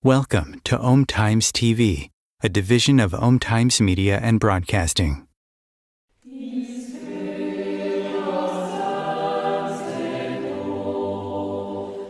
Welcome to Om Times TV, a division of Om Times Media and Broadcasting.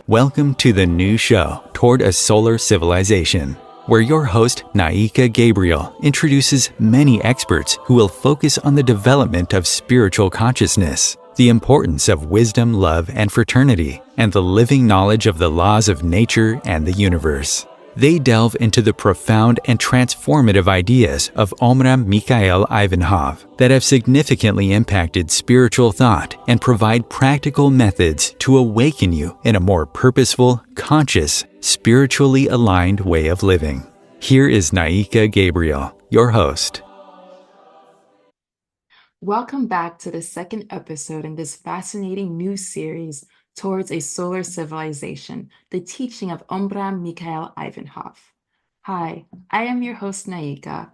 Welcome to the new show, Toward a Solar Civilization, where your host, Naika Gabriel, introduces many experts who will focus on the development of spiritual consciousness, the importance of wisdom, love, and fraternity, and the living knowledge of the laws of nature and the universe. They delve into the profound and transformative ideas of Omraam Mikhail Ivanhoff that have significantly impacted spiritual thought and provide practical methods to awaken you in a more purposeful, conscious, spiritually aligned way of living. Here is Naika Gabriel, your host. Welcome back to the second episode in this fascinating new series, Towards a Solar Civilization, the teaching of Omraam Mikhail Ivanhoff. Hi, I am your host, Naika.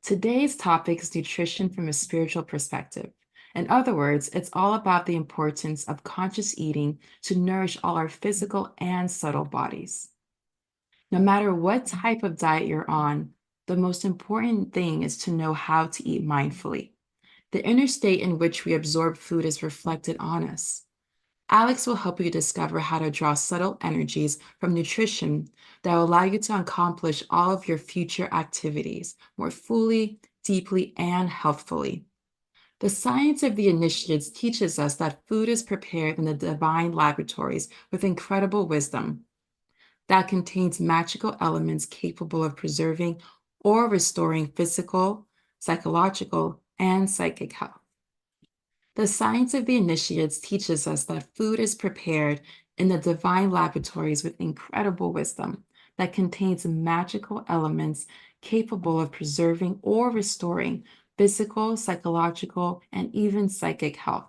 Today's topic is nutrition from a spiritual perspective. In other words, it's all about the importance of conscious eating to nourish all our physical and subtle bodies. No matter what type of diet you're on, the most important thing is to know how to eat mindfully. The inner state in which we absorb food is reflected on us. Alex will help you discover how to draw subtle energies from nutrition that will allow you to accomplish all of your future activities more fully, deeply, and healthfully. The science of the initiates teaches us that food is prepared in the divine laboratories with incredible wisdom that contains magical elements capable of preserving or restoring physical, psychological, and psychic health. The science of the initiates teaches us that food is prepared in the divine laboratories with incredible wisdom that contains magical elements capable of preserving or restoring physical, psychological, and even psychic health.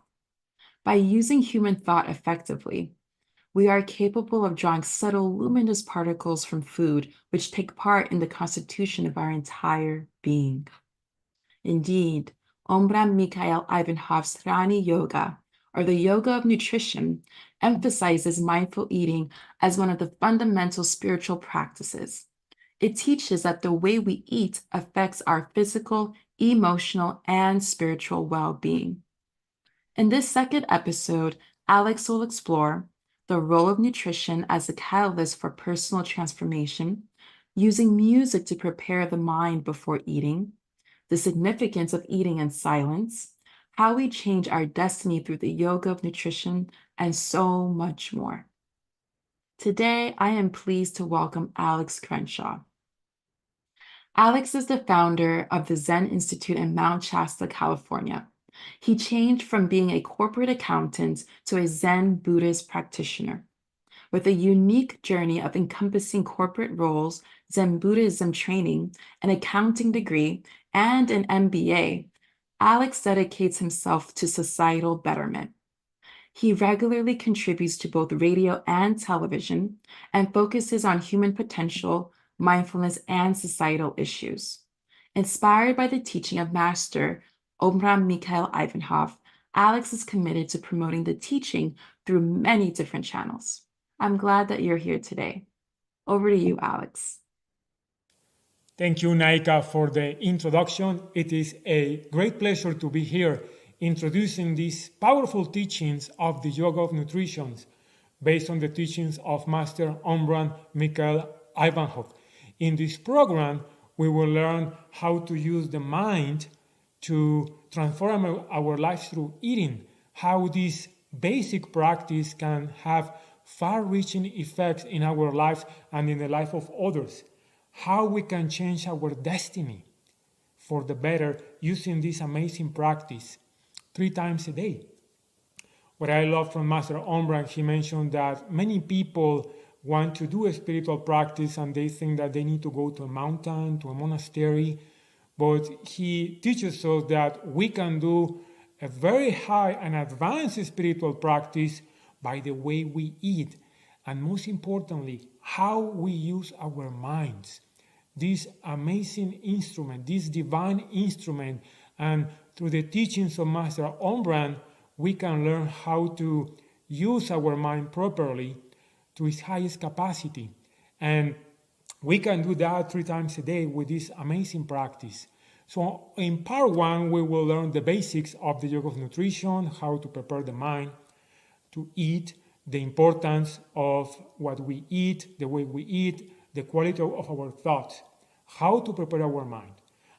By using human thought effectively, we are capable of drawing subtle luminous particles from food, which take part in the constitution of our entire being. Indeed, Omram Mikhail Ivanhov's Rani Yoga, or the Yoga of Nutrition, emphasizes mindful eating as one of the fundamental spiritual practices. It teaches that the way we eat affects our physical, emotional, and spiritual well being. In this second episode, Alex will explore the role of nutrition as a catalyst for personal transformation, using music to prepare the mind before eating, the significance of eating in silence, how we change our destiny through the yoga of nutrition, and so much more. Today, I am pleased to welcome Alex Crenshaw. Alex is the founder of the Zen Institute in Mount Shasta, California. He changed from being a corporate accountant to a Zen Buddhist practitioner. With a unique journey of encompassing corporate roles, Zen Buddhism training, an accounting degree, and an MBA, Alex dedicates himself to societal betterment. He regularly contributes to both radio and television and focuses on human potential, mindfulness, and societal issues. Inspired by the teaching of Master Omram Mikhail Ivanhov, Alex is committed to promoting the teaching through many different channels. I'm glad that you're here today. Over to you, Alex. Thank you, Naika, for the introduction. It is a great pleasure to be here introducing these powerful teachings of the Yoga of Nutrition based on the teachings of Master Omram Mikhail Ivanhov. In this program, we will learn how to use the mind to transform our lives through eating, how this basic practice can have far-reaching effects in our lives and in the life of others, how we can change our destiny for the better using this amazing practice 3 times a day. What I love from Master Omram, he mentioned that many people want to do a spiritual practice and they think that they need to go to a mountain, to a monastery, but he teaches us that we can do a very high and advanced spiritual practice by the way we eat, and most importantly, how we use our minds. This amazing instrument, this divine instrument, and through the teachings of Master Omram, we can learn how to use our mind properly to its highest capacity. And we can do that 3 times a day with this amazing practice. So in part 1, we will learn the basics of the Yoga of Nutrition, how to prepare the mind to eat, the importance of what we eat, the way we eat, the quality of our thoughts, how to prepare our mind.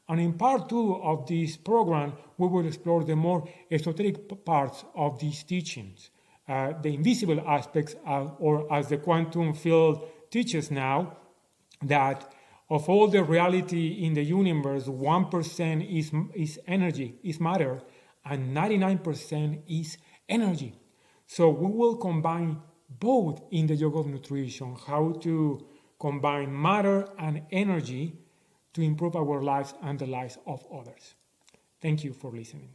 And in part 2 of this program, we will explore the more esoteric parts of these teachings, the invisible aspects, or as the quantum field teaches now, that of all the reality in the universe, 1% is energy, is matter, and 99% is energy. So we will combine both in the Yoga of Nutrition, how to combine matter and energy to improve our lives and the lives of others. Thank you for listening.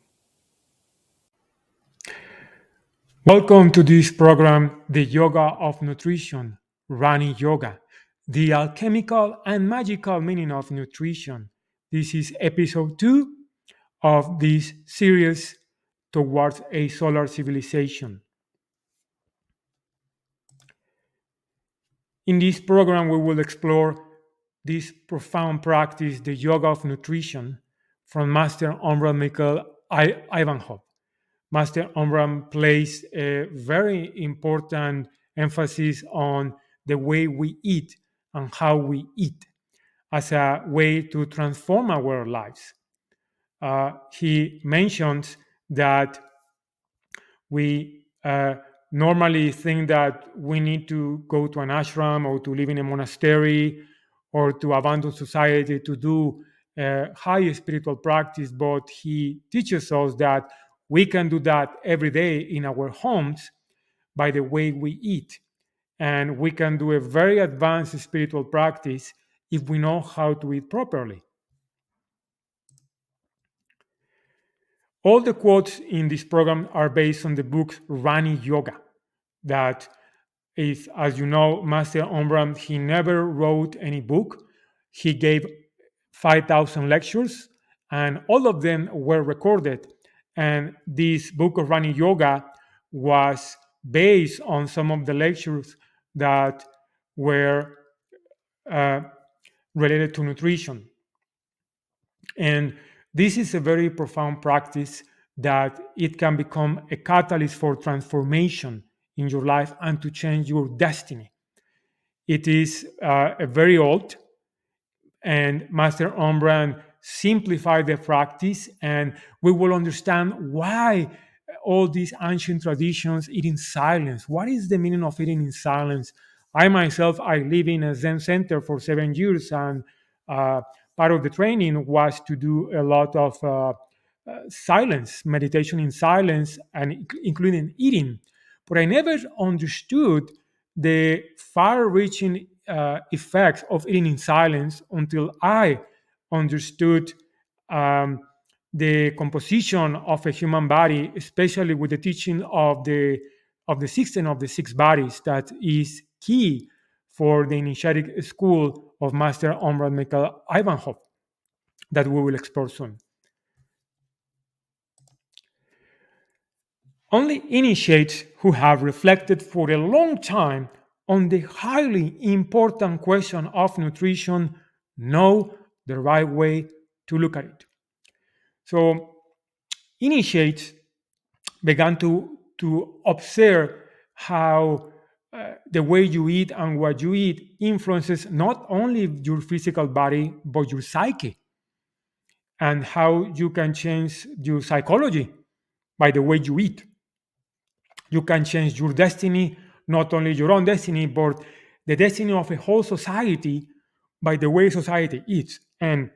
Welcome to this program, The Yoga of Nutrition, Rani Yoga, the alchemical and magical meaning of nutrition. This is episode 2 of this series towards a solar civilization. In this program, we will explore this profound practice, the Yoga of Nutrition, from Master Omram Mikhail Ivanhov. Master Omram placed a very important emphasis on the way we eat and how we eat as a way to transform our lives. He mentions that we normally think that we need to go to an ashram or to live in a monastery or to abandon society to do high spiritual practice, but he teaches us that we can do that every day in our homes by the way we eat. and we can do a very advanced spiritual practice if we know how to eat properly. All the quotes in this program are based on the book Rani Yoga, that is, as you know, Master Omram, he never wrote any book. He gave 5,000 lectures, and all of them were recorded. And this book of Rani Yoga was based on some of the lectures that were uh, related to nutrition. And this is a very profound practice that it can become a catalyst for transformation in your life and to change your destiny. It is a very old, and Master Ombrand simplified the practice, and we will understand why all these ancient traditions eat in silence. What is the meaning of eating in silence? I myself, I live in a Zen center for 7 years, and uh, part of the training was to do a lot of silence, meditation in silence, and including eating. But I never understood the far-reaching effects of eating in silence until I understood um, the composition of a human body, especially with the teaching of the system of the six bodies, that is key for the initiatic school of Master Omrad Mikhail Ivanhoff, that we will explore soon. Only initiates who have reflected for a long time on the highly important question of nutrition know the right way to look at it. So, initiates began to observe how the way you eat and what you eat influences not only your physical body, but your psyche, and how you can change your psychology by the way you eat. You can change your destiny, not only your own destiny, but the destiny of a whole society by the way society eats. And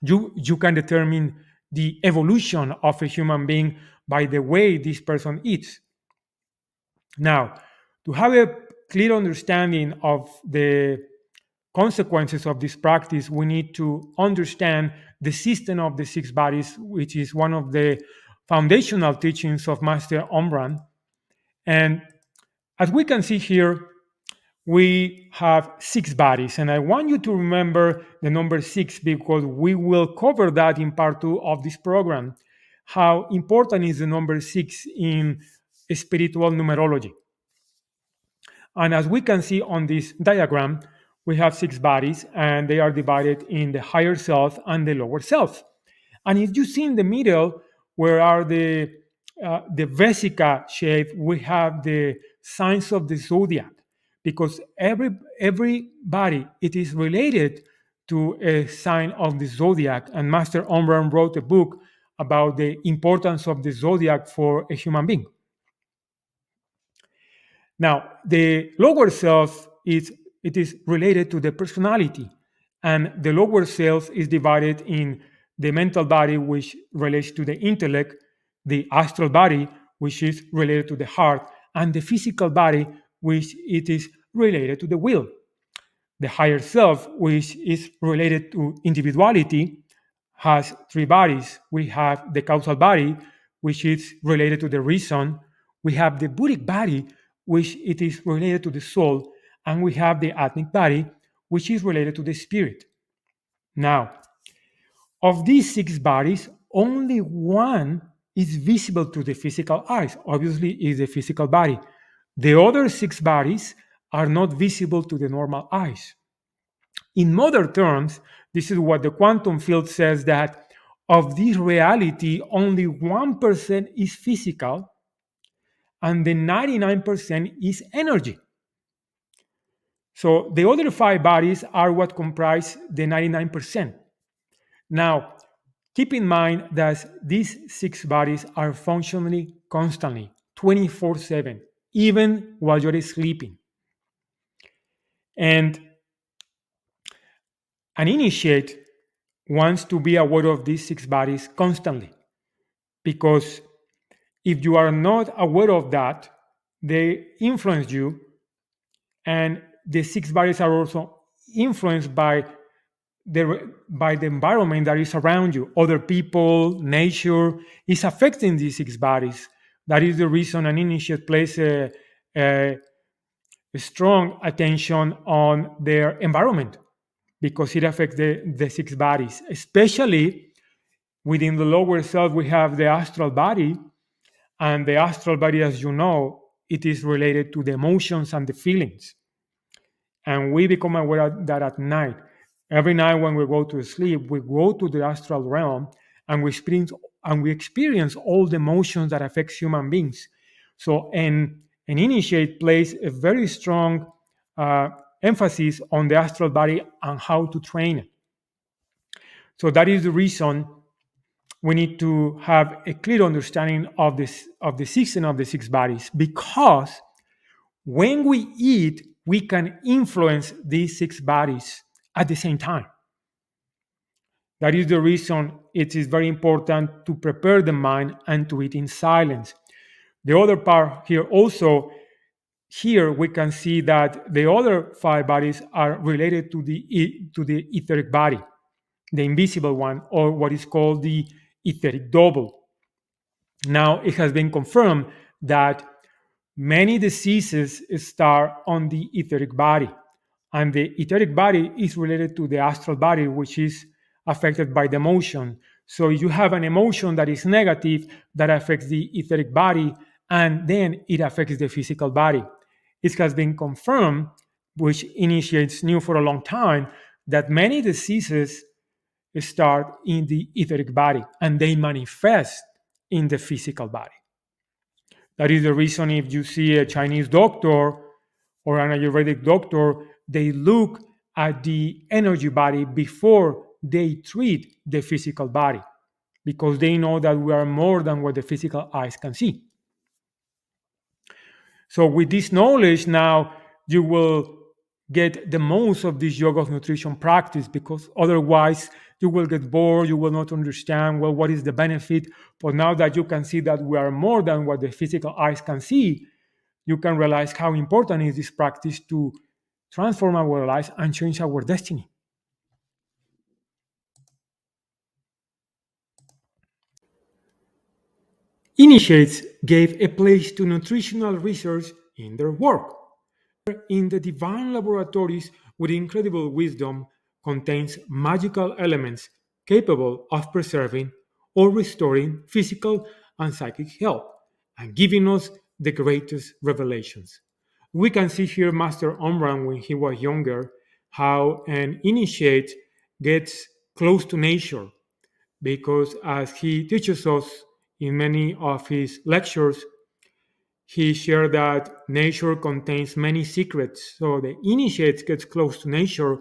you can determine the evolution of a human being by the way this person eats. Now, to have a clear understanding of the consequences of this practice, we need to understand the system of the six bodies, which is one of the foundational teachings of Master Omran. And as we can see here, we have six bodies. And I want you to remember the number six because we will cover that in part two of this program. How important is the number six in spiritual numerology? And as we can see on this diagram, we have six bodies and they are divided in the higher self and the lower self. And if you see in the middle, where are the vesica shape, we have the signs of the zodiac, because every body it is related to a sign of the zodiac. And Master Omran wrote a book about the importance of the zodiac for a human being. Now, the lower self is related to the personality, and the lower self is divided in the mental body, which relates to the intellect, the astral body, which is related to the heart, and the physical body, which it is related to the will. The higher self, which is related to individuality, has three bodies. We have the causal body, which is related to the reason. We have the Buddhic body, which it is related to the soul. And we have the Atmic body, which is related to the spirit. Now, of these six bodies, only one is visible to the physical eyes. Obviously, is the physical body. The other six bodies are not visible to the normal eyes. In modern terms, this is what the quantum field says, that of this reality, only 1% is physical and the 99% is energy. So the other five bodies are what comprise the 99%. Now, keep in mind that these six bodies are functioning constantly, 24/7, even while you're sleeping. And an initiate wants to be aware of these six bodies constantly, because if you are not aware of that, they influence you And the six bodies are also influenced by the environment that is around you. Other people, nature is affecting these six bodies. That is the reason an initiate places a strong attention on their environment, because it affects the six bodies. Especially within the lower self, we have the astral body, and the astral body, as you know, it is related to the emotions and the feelings. And we become aware of that at night. Every night when we go to sleep, we go to the astral realm, and we experience all the emotions that affects human beings. So an initiate places a very strong emphasis on the astral body and how to train it. So that is the reason we need to have a clear understanding of the system of the six bodies, because when we eat, we can influence these six bodies at the same time. That is the reason it is very important to prepare the mind and to eat in silence. The other part here also, here we can see that the other five bodies are related to the etheric body, the invisible one, or what is called the etheric double. Now, it has been confirmed that many diseases start on the etheric body, and the etheric body is related to the astral body, which is affected by the emotion. So you have an emotion that is negative that affects the etheric body, and then it affects the physical body. It has been confirmed, which initiates knew for a long time, that many diseases start in the etheric body and they manifest in the physical body. That is the reason if you see a Chinese doctor or an Ayurvedic doctor, they look at the energy body before they treat the physical body, because they know that we are more than what the physical eyes can see. So with this knowledge now, you will get the most of this yoga of nutrition practice, because otherwise you will get bored, you will not understand, well, what is the benefit? But now that you can see that we are more than what the physical eyes can see, you can realize how important is this practice to transform our lives and change our destiny. Initiates gave a place to nutritional research in their work. In the divine laboratories with incredible wisdom contains magical elements capable of preserving or restoring physical and psychic health and giving us the greatest revelations. We can see here Master Omran when he was younger, how an initiate gets close to nature, because as he teaches us in many of his lectures, he shared that nature contains many secrets. So the initiate gets close to nature,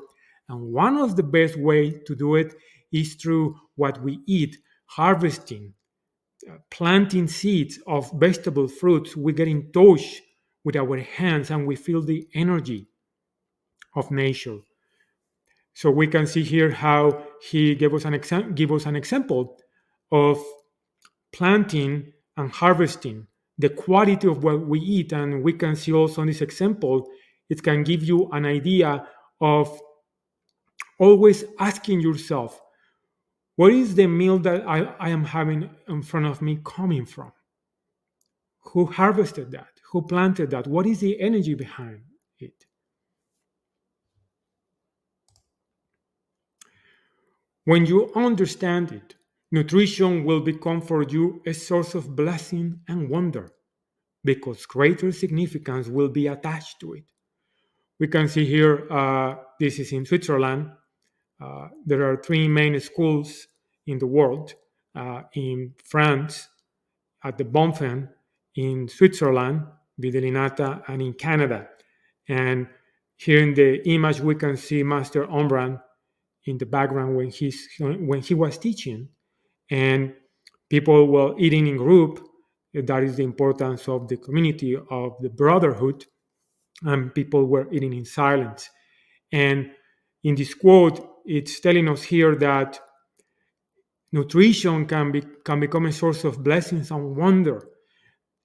and one of the best ways to do it is through what we eat, harvesting, planting seeds of vegetable fruits. We get in touch with our hands and we feel the energy of nature. So we can see here how he gave us an example of planting and harvesting, the quality of what we eat. And we can see also in this example, it can give you an idea of always asking yourself, where is the meal that I am having in front of me coming from? Who harvested that? Who planted that? What is the energy behind it? When you understand it, nutrition will become for you a source of blessing and wonder, because greater significance will be attached to it. We can see here, this is in Switzerland. There are three main schools in the world, in France, at the Bonfen, in Switzerland, Videlinata, and in Canada. And here in the image, we can see Master Omran in the background when he was teaching, and people were eating in group. That is the importance of the community, of the brotherhood, and people were eating in silence. And in this quote, it's telling us here that nutrition can become a source of blessings and wonder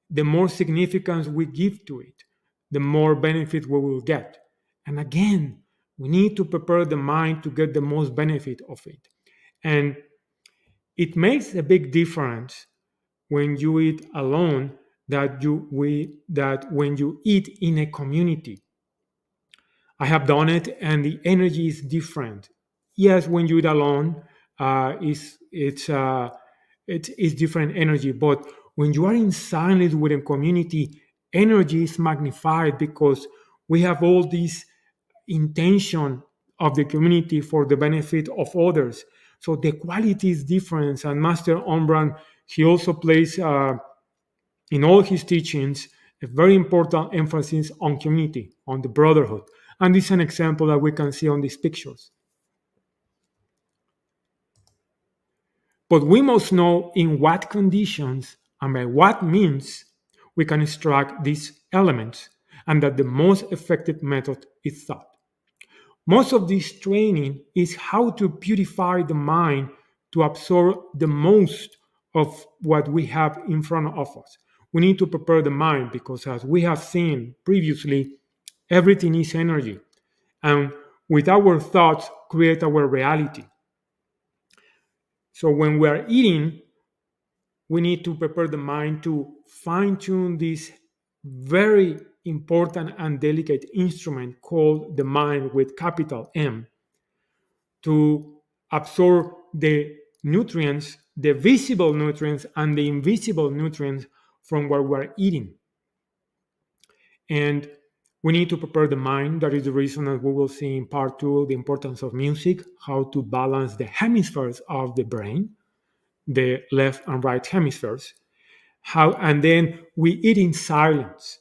the more significance we give to it. the more benefit we will get. And again, we need to prepare the mind to get the most benefit of it. And it makes a big difference when you eat alone that when you eat in a community. I have done it, and the energy is different. Yes, when you eat alone, it's different energy. But when you are in silence with a community, energy is magnified because we have all this intention of the community for the benefit of others. So the quality is different. And Master Ombran, he also plays in all his teachings a very important emphasis on community, on the brotherhood. And this is an example that we can see on these pictures. But we must know in what conditions and by what means we can extract these elements, and that the most effective method is thought. Most of this training is how to purify the mind to absorb the most of what we have in front of us. We need to prepare the mind because, as we have seen previously, everything is energy. And with our thoughts, create our reality. So when we are eating, we need to prepare the mind to fine tune this very important and delicate instrument called the mind with capital M, to absorb the nutrients, the visible nutrients and the invisible nutrients from what we're eating. And we need to prepare the mind. That is the reason that we will see in part 2 the importance of music, how to balance the hemispheres of the brain, the left and right hemispheres. And then we eat in silence.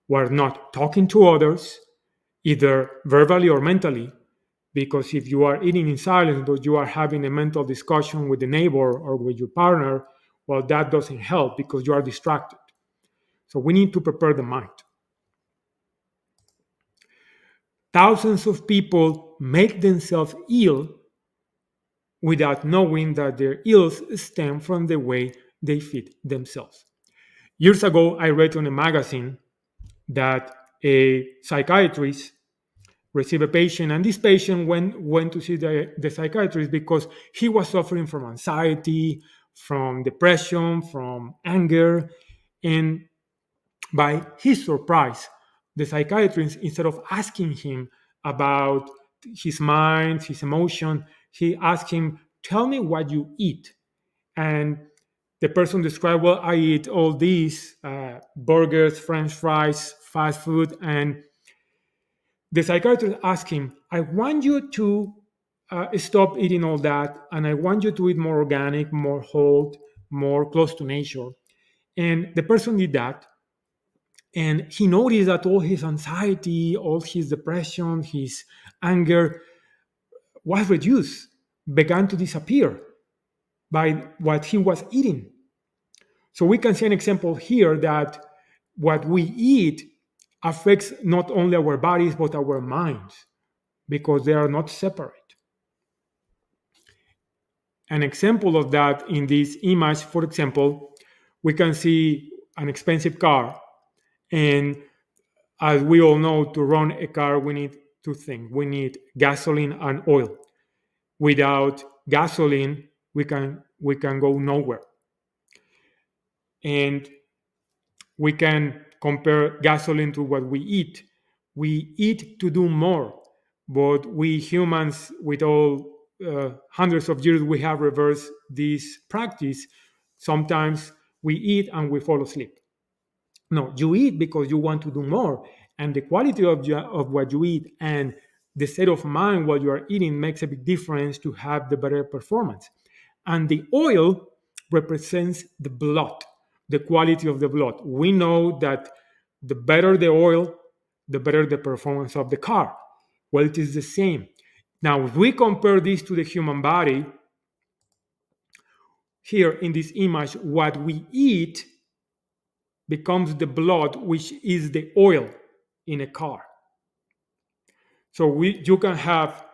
We're not talking to others, either verbally or mentally, because if you are eating in silence but you are having a mental discussion with the neighbor or with your partner, well, that doesn't help because you are distracted. So we need to prepare the mind. Thousands of people make themselves ill without knowing that their ills stem from the way they feed themselves. Years ago, I read on a magazine that a psychiatrist received a patient, and this patient went to see the psychiatrist because he was suffering from anxiety, from depression, from anger. And by his surprise, the psychiatrist, instead of asking him about his mind, his emotion, he asked him, "Tell me what you eat." And the person described, "Well, I eat all these burgers, French fries, fast food." And the psychiatrist asked him, "I want you to stop eating all that, and I want you to eat more organic, more whole, more close to nature." And the person did that. And he noticed that all his anxiety, all his depression, his anger was reduced, began to disappear by what he was eating. So we can see an example here that what we eat affects not only our bodies, but our minds, because they are not separate. An example of that in this image, for example, we can see an expensive car. And as we all know, to run a car, we need two things. We need gasoline and oil. Without gasoline, we can go nowhere. And we can compare gasoline to what we eat. We eat to do more, but we humans, with all hundreds of years, we have reversed this practice. Sometimes we eat and we fall asleep. No, you eat because you want to do more, and the quality of what you eat and the state of mind while you are eating makes a big difference to have the better performance. And the oil represents the blood, the quality of the blood. We know that the better the oil, the better the performance of the car. Well, it is the same. Now, if we compare this to the human body, here in this image, what we eat becomes the blood, which is the oil in a car. So you can have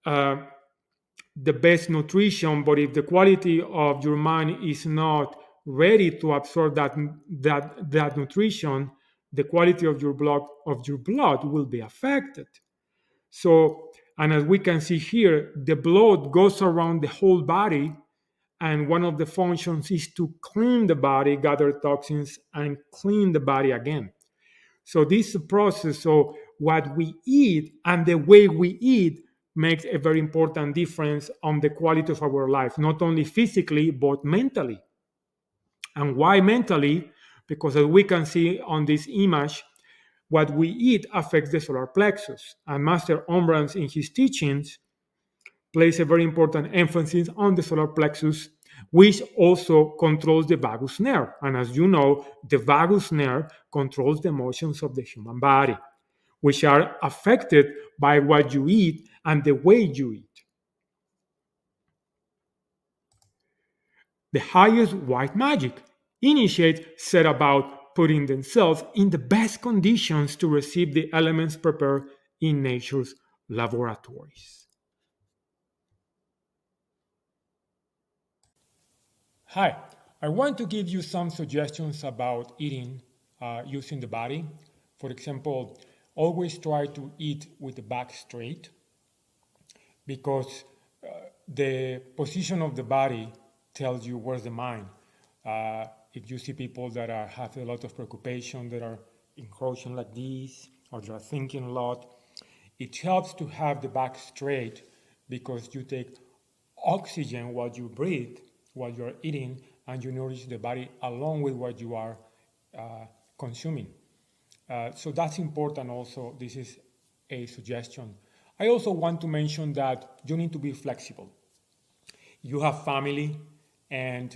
the best nutrition, but if the quality of your mind is not ready to absorb that nutrition, the quality of your blood will be affected. So, and as we can see here, the blood goes around the whole body, and one of the functions is to clean the body, gather toxins, and clean the body again. So this process of what we eat and the way we eat makes a very important difference on the quality of our life, not only physically, but mentally. And why mentally? Because as we can see on this image, what we eat affects the solar plexus. And Master Ombrans in his teachings places a very important emphasis on the solar plexus, which also controls the vagus nerve. And as you know, the vagus nerve controls the motions of the human body, which are affected by what you eat and the way you eat. The highest white magic initiates set about putting themselves in the best conditions to receive the elements prepared in nature's laboratories. Hi, I want to give you some suggestions about eating using the body. For example, always try to eat with the back straight, because the position of the body tells you where's the mind. If you see people that have a lot of preoccupation, that are encroaching like this, or they are thinking a lot, it helps to have the back straight, because you take oxygen while you breathe, while you're eating, and you nourish the body along with what you are consuming. So that's important also. This is a suggestion. I also want to mention that you need to be flexible. You have family, and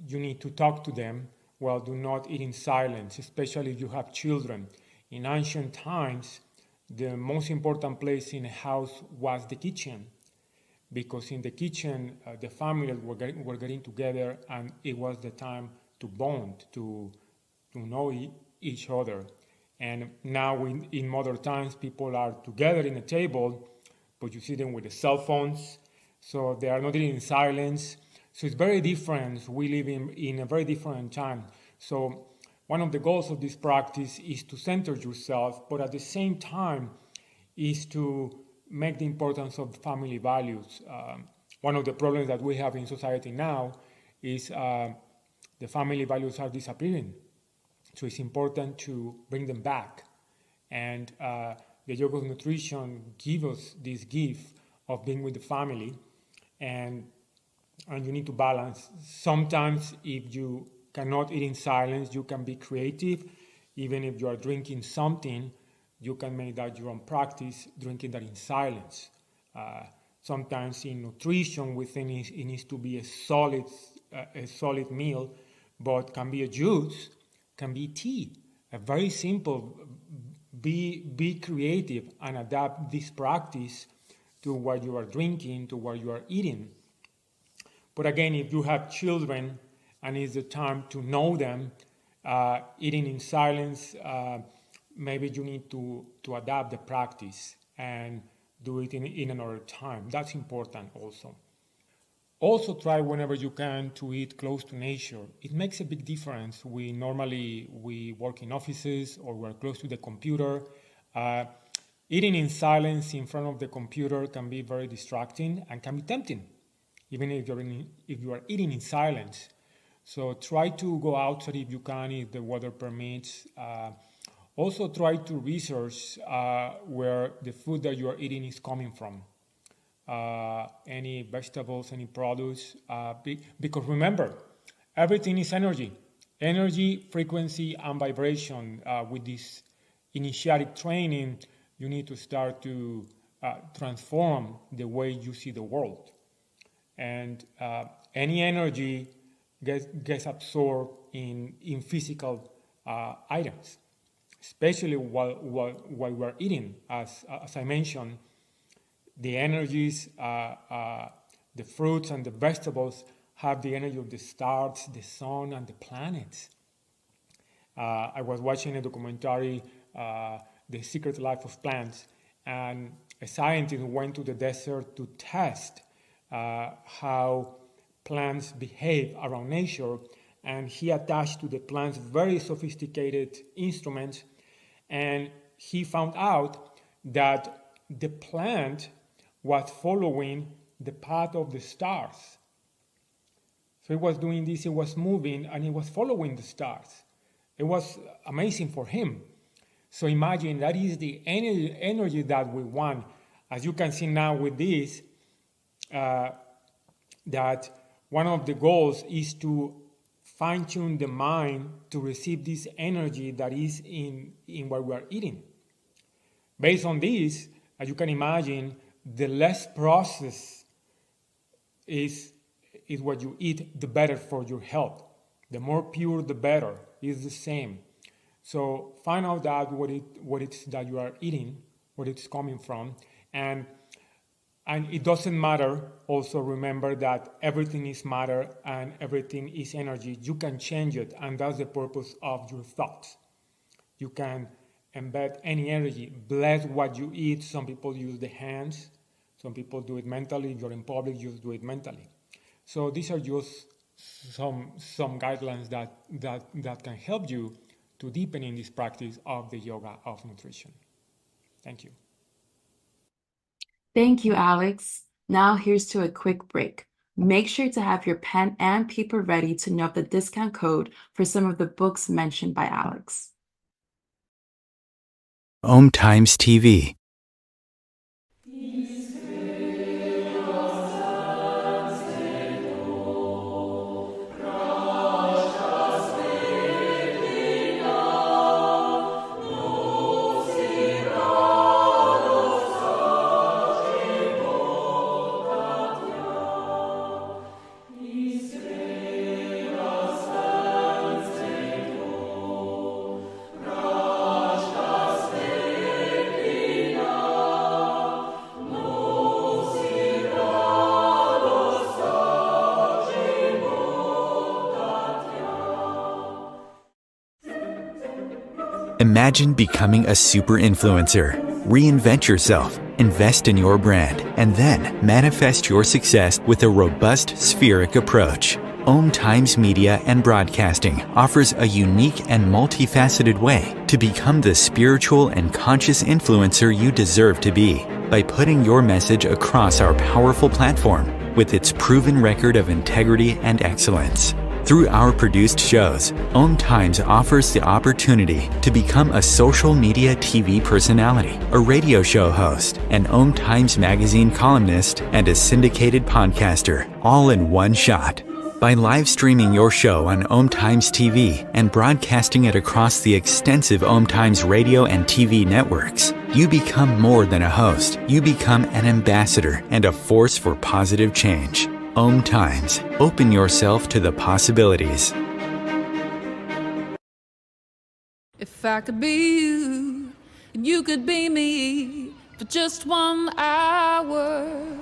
you need to talk to them. Well, do not eat in silence, especially if you have children. In ancient times, the most important place in a house was the kitchen, because in the kitchen, the families were getting together, and it was the time to bond, to know each other. And now in modern times, people are together in a table, but you see them with the cell phones, so they are not eating in silence. So it's very different. We live in a very different time. So one of the goals of this practice is to center yourself, but at the same time is to make the importance of family values. One of the problems that we have in society now is the family values are disappearing. So it's important to bring them back. And the Yoga of Nutrition gives us this gift of being with the family. And you need to balance. Sometimes if you cannot eat in silence, you can be creative. Even if you are drinking something, you can make that your own practice, drinking that in silence. Sometimes in nutrition, we think it needs to be a solid meal, but can be a juice, can be tea. A very simple. Be creative and adapt this practice to what you are drinking, to what you are eating. But again, if you have children and it's the time to know them, eating in silence, maybe you need to adapt the practice and do it in another time. That's important also. Also try whenever you can to eat close to nature. It makes a big difference. We work in offices or we're close to the computer. Eating in silence in front of the computer can be very distracting and can be tempting, even if you are eating in silence. So try to go outside if you can, if the weather permits. Also try to research where the food that you are eating is coming from. Any vegetables, any produce, because remember, everything is energy, frequency, and vibration. With this initiatic training, you need to start to transform the way you see the world. And any energy gets absorbed in physical items, especially while we're eating. As I mentioned, the energies, the fruits and the vegetables have the energy of the stars, the sun, and the planets. I was watching a documentary, The Secret Life of Plants, and a scientist went to the desert to test how plants behave around nature, and he attached to the plants very sophisticated instruments, and he found out that the plant was following the path of the stars. So he was doing this, he was moving, and he was following the stars. It was amazing for him. So imagine that is the energy that we want. As you can see now with this, that one of the goals is to fine-tune the mind to receive this energy that is in what we are eating. Based on this, as you can imagine, the less processed is what you eat, the better for your health. The more pure, the better. It's the same. So find out that what it's that you are eating, where it's coming from, and it doesn't matter. Also remember that everything is matter and everything is energy. You can change it, and that's the purpose of your thoughts. You can embed any energy. Bless what you eat. Some people use the hands. Some people do it mentally. If you're in public, you do it mentally. So these are just some guidelines that can help you to deepen in this practice of the yoga of nutrition. Thank you. Thank you, Alex. Now here's to a quick break. Make sure to have your pen and paper ready to note the discount code for some of the books mentioned by Alex. Om Times TV. Imagine becoming a super influencer. Reinvent yourself, invest in your brand, and then manifest your success with a robust spheric approach. Om Times Media and Broadcasting offers a unique and multifaceted way to become the spiritual and conscious influencer you deserve to be by putting your message across our powerful platform with its proven record of integrity and excellence. Through our produced shows, Om Times offers the opportunity to become a social media TV personality, a radio show host, an Om Times magazine columnist, and a syndicated podcaster, all in one shot. By live streaming your show on Om Times TV and broadcasting it across the extensive Om Times radio and TV networks, you become more than a host. You become an ambassador and a force for positive change. Om Times. Open yourself to the possibilities. If I could be you, and you could be me for just 1 hour.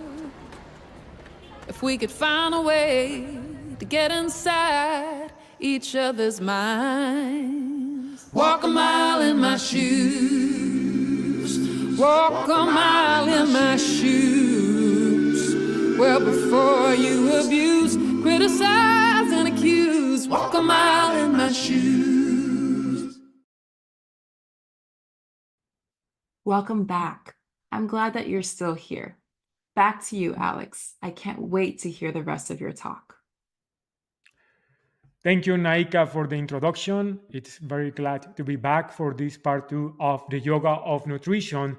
If we could find a way to get inside each other's minds. Walk a mile in my shoes. Walk a mile in my shoes. Well, before you abuse, criticize, and accuse, walk a mile in my shoes. Welcome back. I'm glad that you're still here. Back to you, Alex. I can't wait to hear the rest of your talk. Thank you, Naika, for the introduction. It's very glad to be back for this part 2 of the Yoga of Nutrition.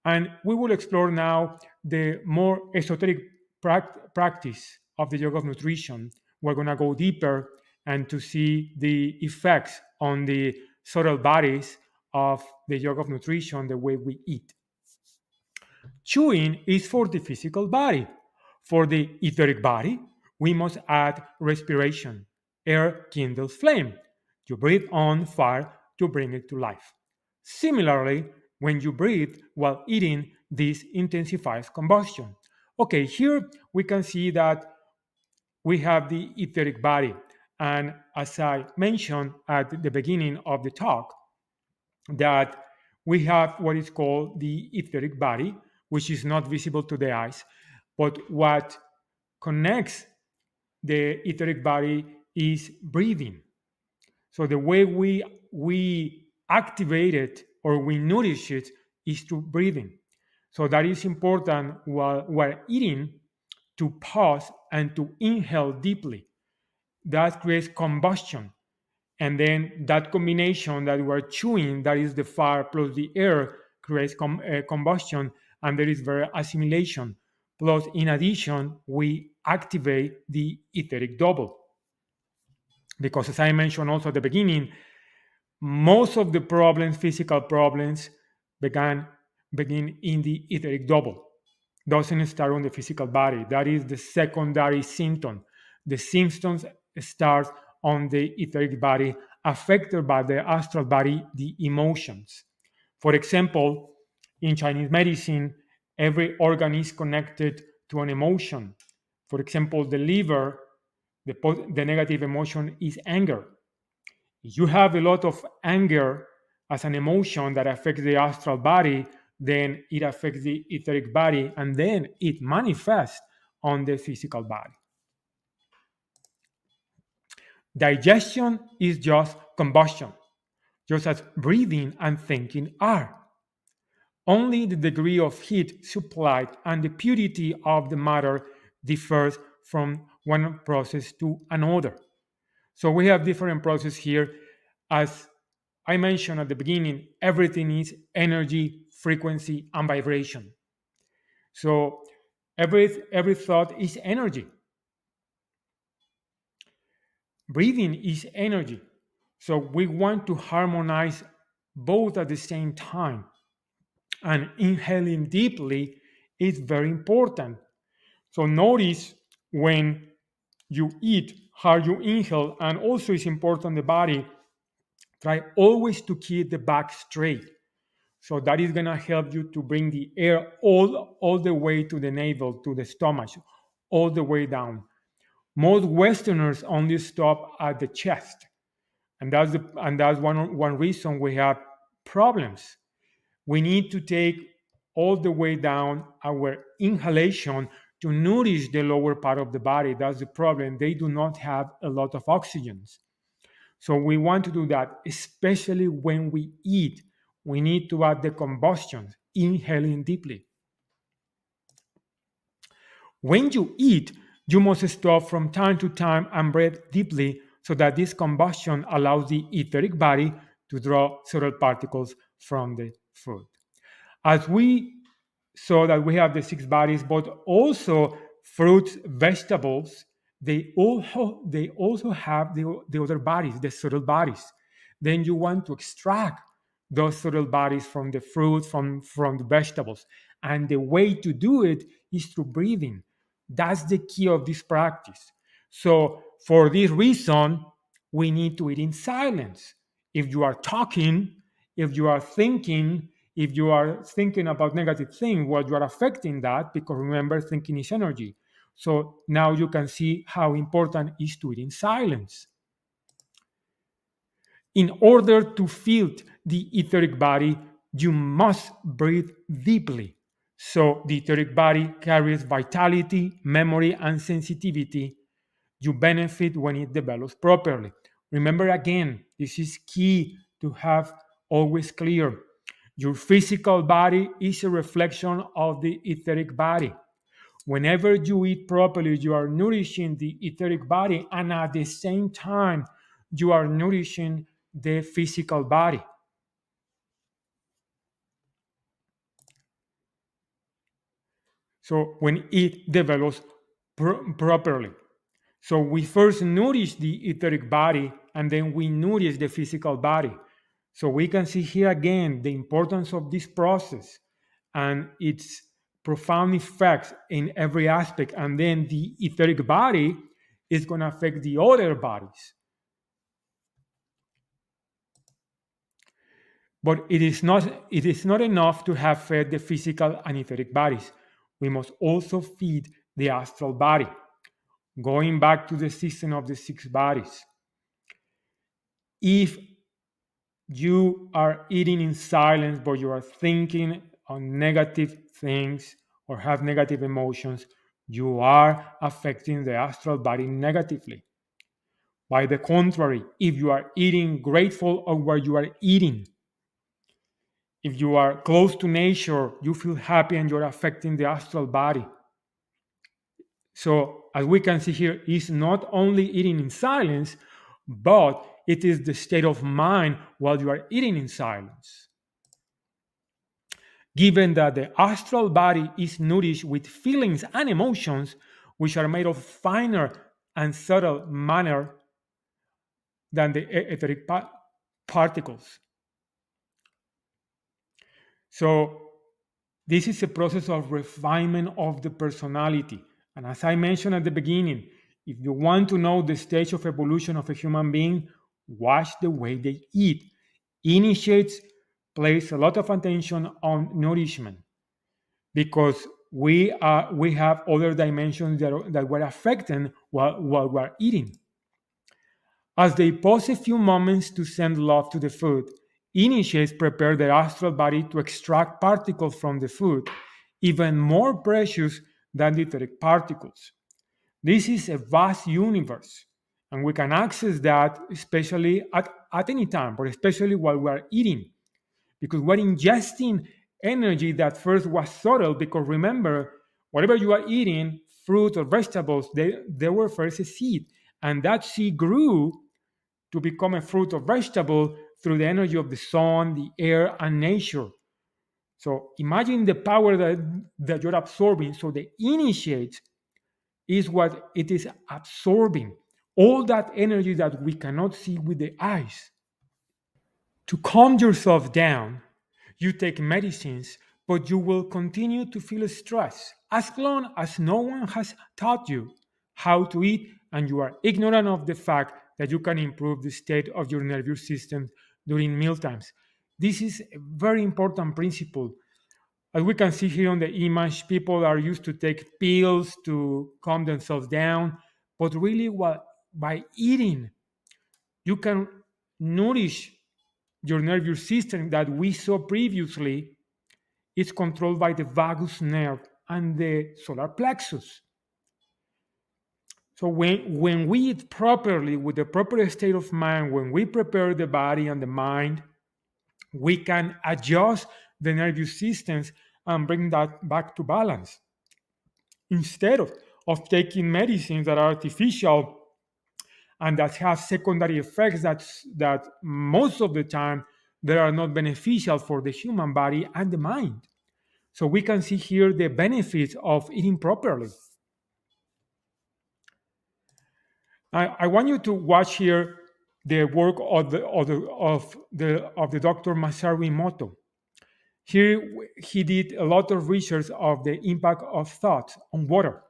And we will explore now the more esoteric practice of the Yoga of Nutrition. We're going to go deeper and to see the effects on the subtle bodies of the Yoga of Nutrition, the way we eat. Chewing is for the physical body. For the etheric body, we must add respiration. Air kindles flame. You breathe on fire to bring it to life. Similarly, when you breathe while eating, this intensifies combustion. Okay, here we can see that we have the etheric body. And as I mentioned at the beginning of the talk, that we have what is called the etheric body, which is not visible to the eyes. But what connects the etheric body is breathing. So the way we activate it or we nourish it is through breathing. So that is important while we're eating, to pause and to inhale deeply. That creates combustion. And then that combination that we're chewing, that is the fire plus the air, creates combustion, and there is very assimilation. Plus, in addition, we activate the etheric double. Because as I mentioned also at the beginning, most of the problems, physical problems, begin in the etheric double. Doesn't start on the physical body. That is the secondary symptom. The symptoms start on the etheric body, affected by the astral body, the emotions. For example, in Chinese medicine, every organ is connected to an emotion. For example, the liver, the negative emotion is anger. If you have a lot of anger as an emotion that affects the astral body, then it affects the etheric body, and then it manifests on the physical body. Digestion is just combustion, just as breathing and thinking are. Only the degree of heat supplied and the purity of the matter differs from one process to another. So we have different processes here. As I mentioned at the beginning, everything is energy, frequency, and vibration. So every thought is energy. Breathing is energy. So we want to harmonize both at the same time. And inhaling deeply is very important. So notice when you eat how you inhale, and also it's important the body. Try always to keep the back straight. So that is going to help you to bring the air all the way to the navel, to the stomach, all the way down. Most Westerners only stop at the chest. And that's one reason we have problems. We need to take all the way down our inhalation to nourish the lower part of the body. That's the problem. They do not have a lot of oxygen. So we want to do that, especially when we eat. We need to add the combustion, inhaling deeply. When you eat, you must stop from time to time and breathe deeply so that this combustion allows the etheric body to draw subtle particles from the food. As we saw that we have the six bodies, but also fruits, vegetables, they also have the other bodies, the subtle bodies. Then you want to extract those subtle bodies from the fruit, from the vegetables. And the way to do it is through breathing. That's the key of this practice. So for this reason, we need to eat in silence. If you are talking, if you are thinking, if you are thinking about negative things, well, you are affecting that, because remember, thinking is energy. So now you can see how important it is to eat in silence. In order to feel the etheric body, you must breathe deeply. So the etheric body carries vitality, memory, and sensitivity. You benefit when it develops properly. Remember again, this is key to have always clear. Your physical body is a reflection of the etheric body. Whenever you eat properly, you are nourishing the etheric body, and at the same time, you are nourishing the physical body. So when it develops properly. So we first nourish the etheric body, and then we nourish the physical body. So we can see here again the importance of this process and its profound effects in every aspect. And then the etheric body is going to affect the other bodies. But it is not enough to have fed the physical and etheric bodies. We must also feed the astral body. Going back to the system of the six bodies. If you are eating in silence, but you are thinking on negative things or have negative emotions, you are affecting the astral body negatively. By the contrary, if you are eating grateful of what you are eating, if you are close to nature, you feel happy and you're affecting the astral body. So, as we can see here, it's not only eating in silence, but it is the state of mind while you are eating in silence. Given that the astral body is nourished with feelings and emotions, which are made of finer and subtle matter than the etheric particles. So, this is a process of refinement of the personality. And as I mentioned at the beginning, if you want to know the stage of evolution of a human being, watch the way they eat. Initiates place a lot of attention on nourishment because we have other dimensions that were affected while we're eating. As they pause a few moments to send love to the food, initiates prepare their astral body to extract particles from the food, even more precious than the etheric particles. This is a vast universe, and we can access that especially at any time, but especially while we are eating, because we're ingesting energy that first was subtle. Because remember, whatever you are eating, fruit or vegetables, they were first a seed, and that seed grew to become a fruit or vegetable through the energy of the sun, the air, and nature. So imagine the power that you're absorbing. So the initiate is what it is absorbing, all that energy that we cannot see with the eyes. To calm yourself down, you take medicines, but you will continue to feel stress as long as no one has taught you how to eat and you are ignorant of the fact that you can improve the state of your nervous system during mealtimes. This is a very important principle. As we can see here on the image, people are used to take pills to calm themselves down, but really, by eating, you can nourish your nervous system that we saw previously is controlled by the vagus nerve and the solar plexus. So when we eat properly with the proper state of mind, when we prepare the body and the mind, we can adjust the nervous systems and bring that back to balance. Instead of taking medicines that are artificial and that have secondary effects that most of the time they are not beneficial for the human body and the mind. So we can see here the benefits of eating properly. I want you to watch here the work of the Dr. Masaru Emoto. Here he did a lot of research of the impact of thought on water.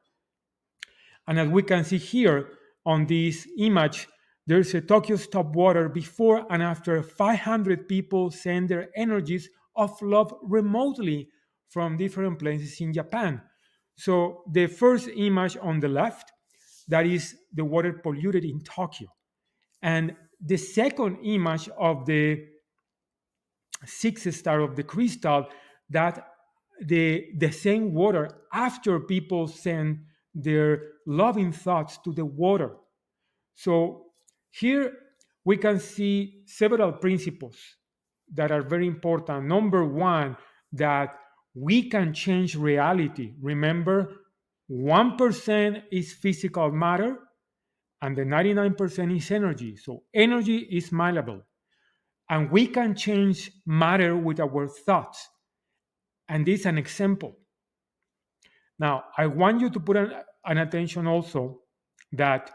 And as we can see here on this image, there's a Tokyo stop water before and after 500 people send their energies of love remotely from different places in Japan. So the first image on the left, that is the water polluted in Tokyo. And the second image of the sixth star of the crystal, that the same water after people send their loving thoughts to the water. So here we can see several principles that are very important. Number one, that we can change reality. Remember, 1% is physical matter and the 99% is energy. So energy is malleable. And we can change matter with our thoughts. And this is an example. Now, I want you to put an attention also that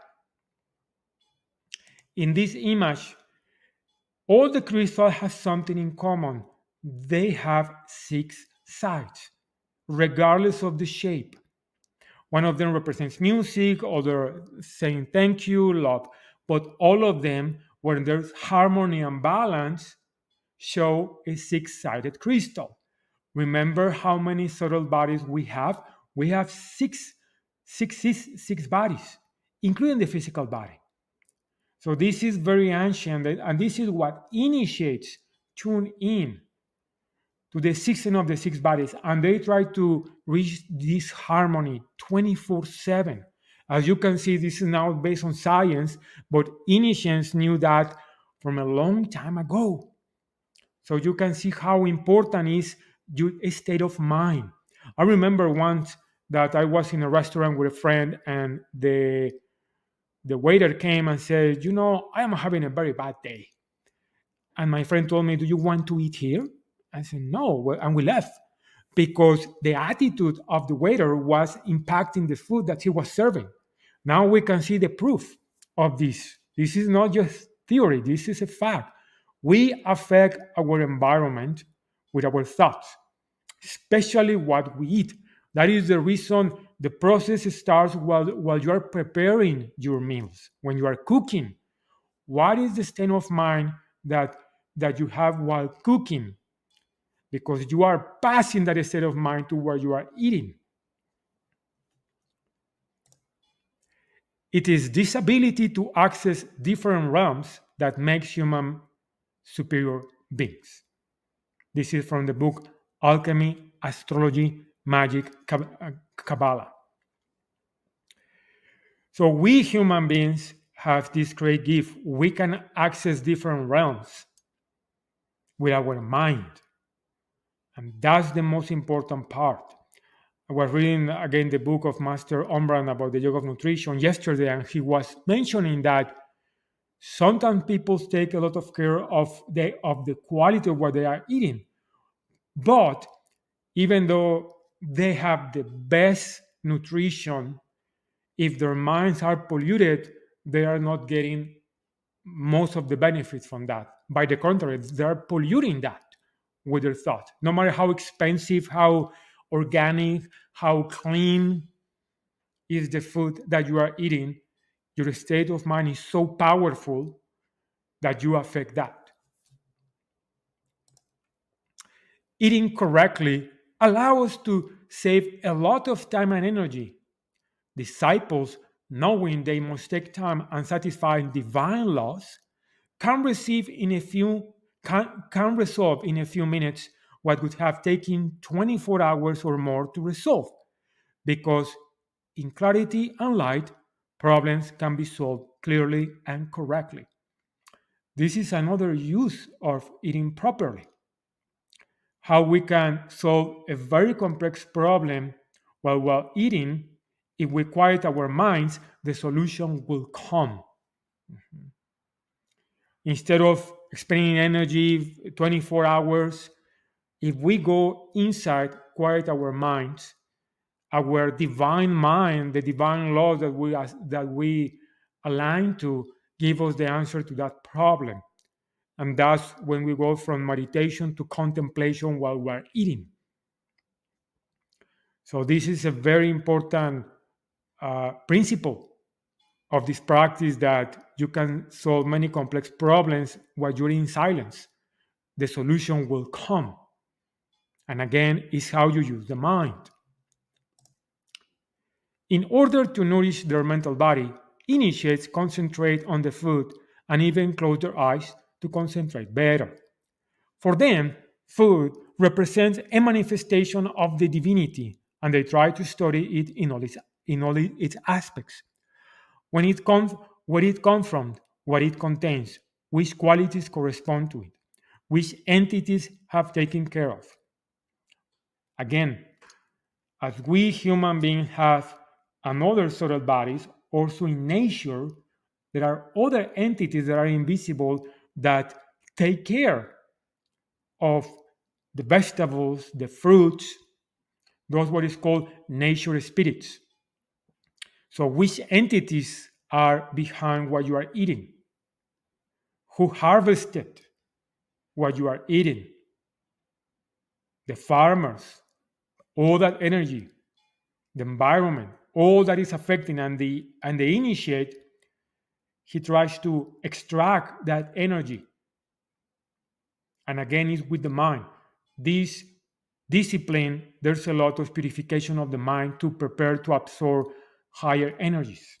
in this image, all the crystals have something in common. They have 6 sides, regardless of the shape. One of them represents music, other saying thank you, love. But all of them, when there's harmony and balance, show a 6-sided crystal. Remember how many subtle bodies we have? We have six bodies, including the physical body. So this is very ancient, and this is what initiates tune in to the system of the 6 bodies, and they try to reach this harmony 24/7. As you can see, this is now based on science, but ancients knew that from a long time ago. So you can see how important is your state of mind. I remember once that I was in a restaurant with a friend, and the waiter came and said, I am having a very bad day. And my friend told me, do you want to eat here? I said, no. And we left because the attitude of the waiter was impacting the food that he was serving. Now we can see the proof of this. This is not just theory, this is a fact. We affect our environment with our thoughts, especially what we eat. That is the reason the process starts while you are preparing your meals, when you are cooking. What is the state of mind that you have while cooking? Because you are passing that state of mind to what you are eating. It is this ability to access different realms that makes human superior beings. This is from the book Alchemy, Astrology, Magic, Kabbalah. So we human beings have this great gift. We can access different realms with our mind. And that's the most important part. I was reading again the book of Master Omran about the yoga of nutrition yesterday, and he was mentioning that sometimes people take a lot of care of the quality of what they are eating. But even though they have the best nutrition, if their minds are polluted, they are not getting most of the benefits from that. By the contrary, they are polluting that with their thought. No matter how expensive, how organic, how clean is the food that you are eating, your state of mind is so powerful that you affect that. Eating correctly allows us to save a lot of time and energy. Disciples, knowing they must take time and satisfy divine laws, can resolve in a few minutes what would have taken 24 hours or more to resolve, because in clarity and light, problems can be solved clearly and correctly. This is another use of eating properly. How we can solve a very complex problem while eating. If we quiet our minds, the solution will come. Instead of expending energy 24 hours, if we go inside, quiet our minds, our divine mind, the divine laws that we align to, give us the answer to that problem. And that's when we go from meditation to contemplation while we're eating. So this is a very important principle of this practice, that you can solve many complex problems while you're in silence. The solution will come. And again, it's how you use the mind. In order to nourish their mental body, initiates concentrate on the food and even close their eyes to concentrate better. For them, food represents a manifestation of the divinity, and they try to study it in all its aspects. When it comes, where it comes from, what it contains, which qualities correspond to it, which entities have taken care of. Again, as we human beings have another subtle bodies, also in nature, there are other entities that are invisible that take care of the vegetables, the fruits, those what is called nature spirits. So which entities are behind what you are eating? Who harvested what you are eating? The farmers, all that energy, the environment, all that is affecting, and the initiate, he tries to extract that energy. And again, it's with the mind. This discipline, there's a lot of purification of the mind to prepare to absorb higher energies.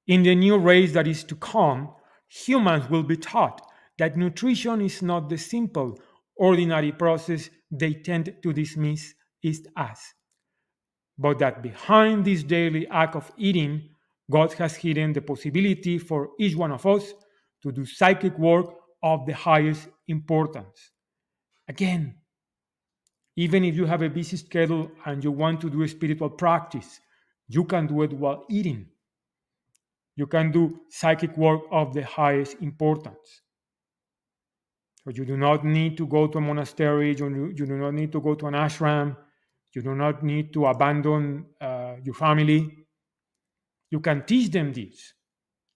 In the new race that is to come, humans will be taught that nutrition is not the simple, ordinary process they tend to dismiss it as. but that behind this daily act of eating, God has hidden the possibility for each one of us to do psychic work of the highest importance. Again, even if you have a busy schedule and you want to do a spiritual practice, you can do it while eating. You can do psychic work of the highest importance. So you do not need to go to a monastery, you do not need to go to an ashram, you do not need to abandon your family. You can teach them this.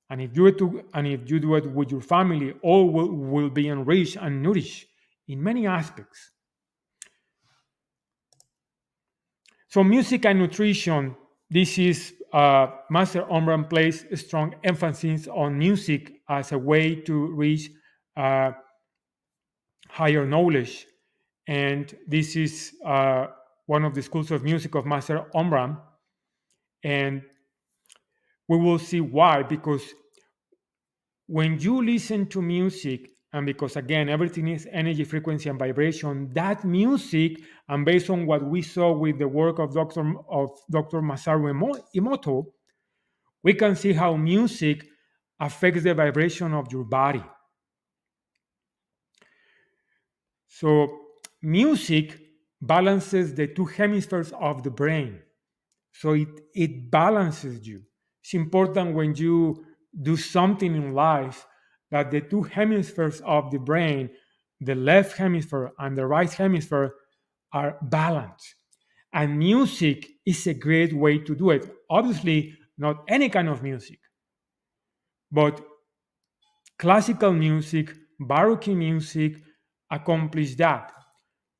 And if you do it with your family, all will be enriched and nourished in many aspects. So music and nutrition, this is Master Omran places a strong emphasis on music as a way to reach higher knowledge. And this is one of the schools of music of Master Omran. And we will see why, because when you listen to music, and because again, everything is energy, frequency, and vibration, that music, and based on what we saw with the work of Dr. Masaru Emoto, we can see how music affects the vibration of your body. So music balances the two hemispheres of the brain. So it balances you. It's important when you do something in life that the two hemispheres of the brain, the left hemisphere and the right hemisphere, are balanced. And music is a great way to do it. Obviously, not any kind of music, but classical music, Baroque music accomplish that.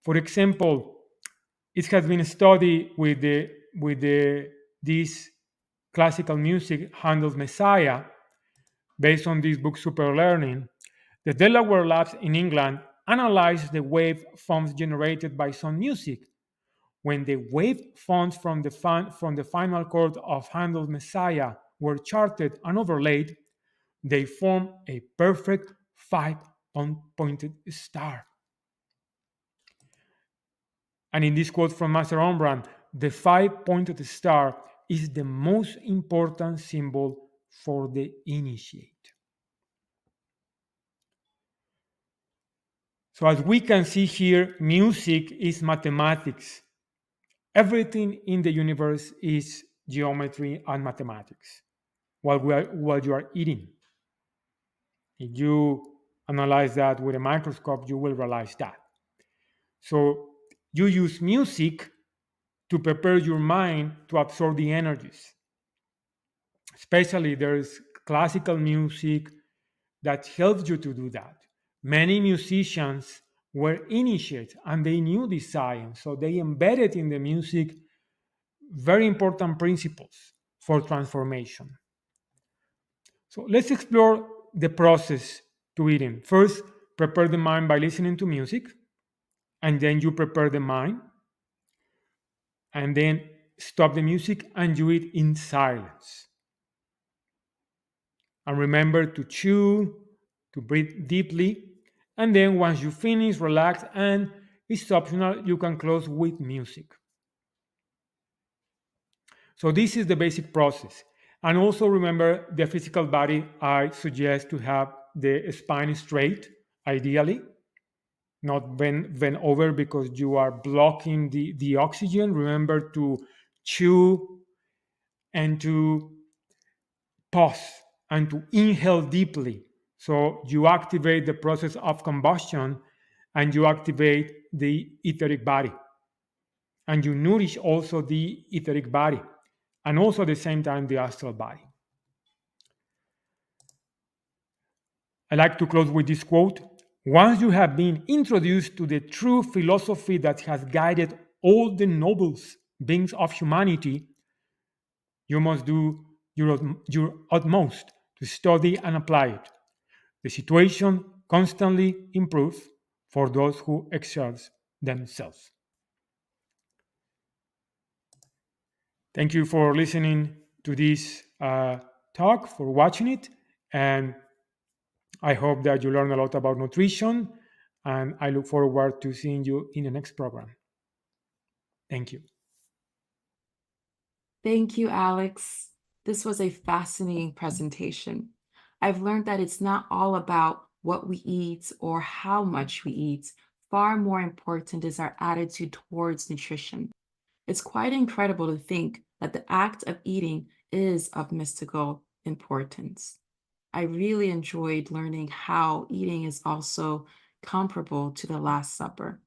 For example, it has been studied with this classical music, Handel's Messiah, based on this book Super Learning. The Delaware Labs in England analyzed the waveforms generated by some music. When the waveforms from the final chord of Handel's Messiah were charted and overlaid, they form a perfect five-pointed star. And in this quote from Master Omran, the five-pointed star is the most important symbol for the initiate. So as we can see here, music is mathematics. Everything in the universe is geometry and mathematics while you are eating. If you analyze that with a microscope, you will realize that. So you use music to prepare your mind to absorb the energies. Especially there's classical music that helps you to do that. Many musicians were initiated and they knew this science, so they embedded in the music very important principles for transformation. So let's explore the process to eating. First, prepare the mind by listening to music, and then you prepare the mind, and then stop the music and you eat in silence. And remember to chew, to breathe deeply, and then once you finish, relax, and it's optional, you can close with music. So this is the basic process. And also remember the physical body, I suggest to have the spine straight, ideally, not bend over because you are blocking the oxygen. Remember to chew and to pause and to inhale deeply. So you activate the process of combustion and you activate the etheric body. And you nourish also the etheric body and also at the same time the astral body. I like to close with this quote. Once you have been introduced to the true philosophy that has guided all the noble beings of humanity, you must do your utmost to study and apply it. The situation constantly improves for those who exert themselves. Thank you for listening to this talk, for watching it, and I hope that you learn a lot about nutrition, and I look forward to seeing you in the next program. Thank you. Thank you, Alex. This was a fascinating presentation. I've learned that it's not all about what we eat or how much we eat. Far more important is our attitude towards nutrition. It's quite incredible to think that the act of eating is of mystical importance. I really enjoyed learning how eating is also comparable to the Last Supper.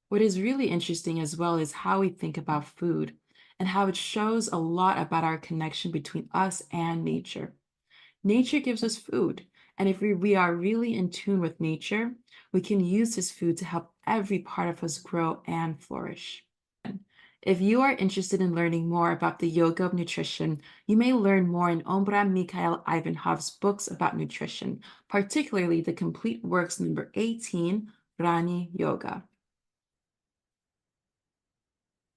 What is really interesting as well is how we think about food and how it shows a lot about our connection between us and nature. Nature gives us food, and if we are really in tune with nature, we can use this food to help every part of us grow and flourish. If you are interested in learning more about the yoga of nutrition, you may learn more in Ombra Mikhail Ivanhov's books about nutrition, particularly the complete works number 18, Rani Yoga.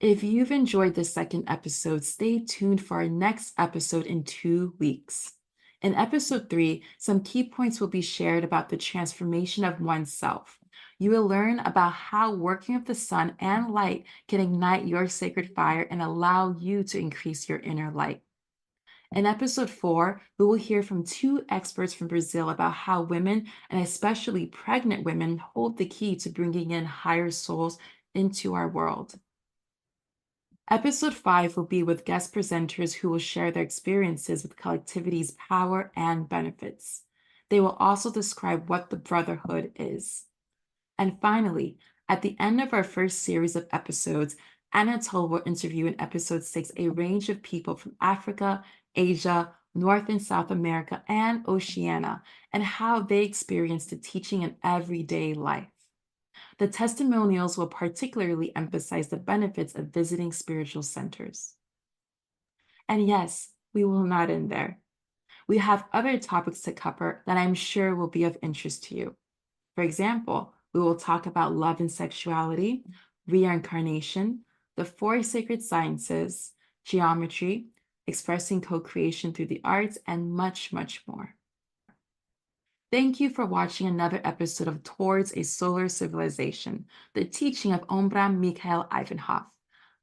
If you've enjoyed this second episode, stay tuned for our next episode in 2 weeks. In episode 3, some key points will be shared about the transformation of oneself. You will learn about how working with the sun and light can ignite your sacred fire and allow you to increase your inner light. In episode 4, we will hear from 2 experts from Brazil about how women, and especially pregnant women, hold the key to bringing in higher souls into our world. Episode 5 will be with guest presenters who will share their experiences with collectivity's power and benefits. They will also describe what the brotherhood is. And finally, at the end of our first series of episodes, Anatole will interview in episode 6 a range of people from Africa, Asia, North and South America, and Oceania, and how they experienced the teaching in everyday life. The testimonials will particularly emphasize the benefits of visiting spiritual centers. And yes, we will not end there. We have other topics to cover that I'm sure will be of interest to you. For example, we will talk about love and sexuality, reincarnation, the 4 sacred sciences, geometry, expressing co-creation through the arts, and much, much more. Thank you for watching another episode of Towards a Solar Civilization, the teaching of Ombra Mikhail Ivanhov.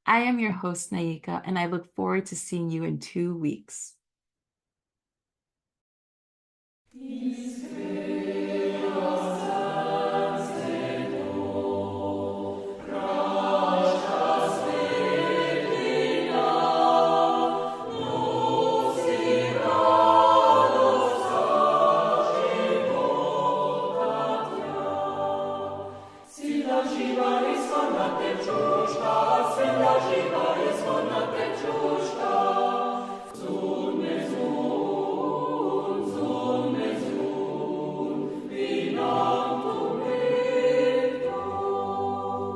I am your host, Naika, and I look forward to seeing you in 2 weeks.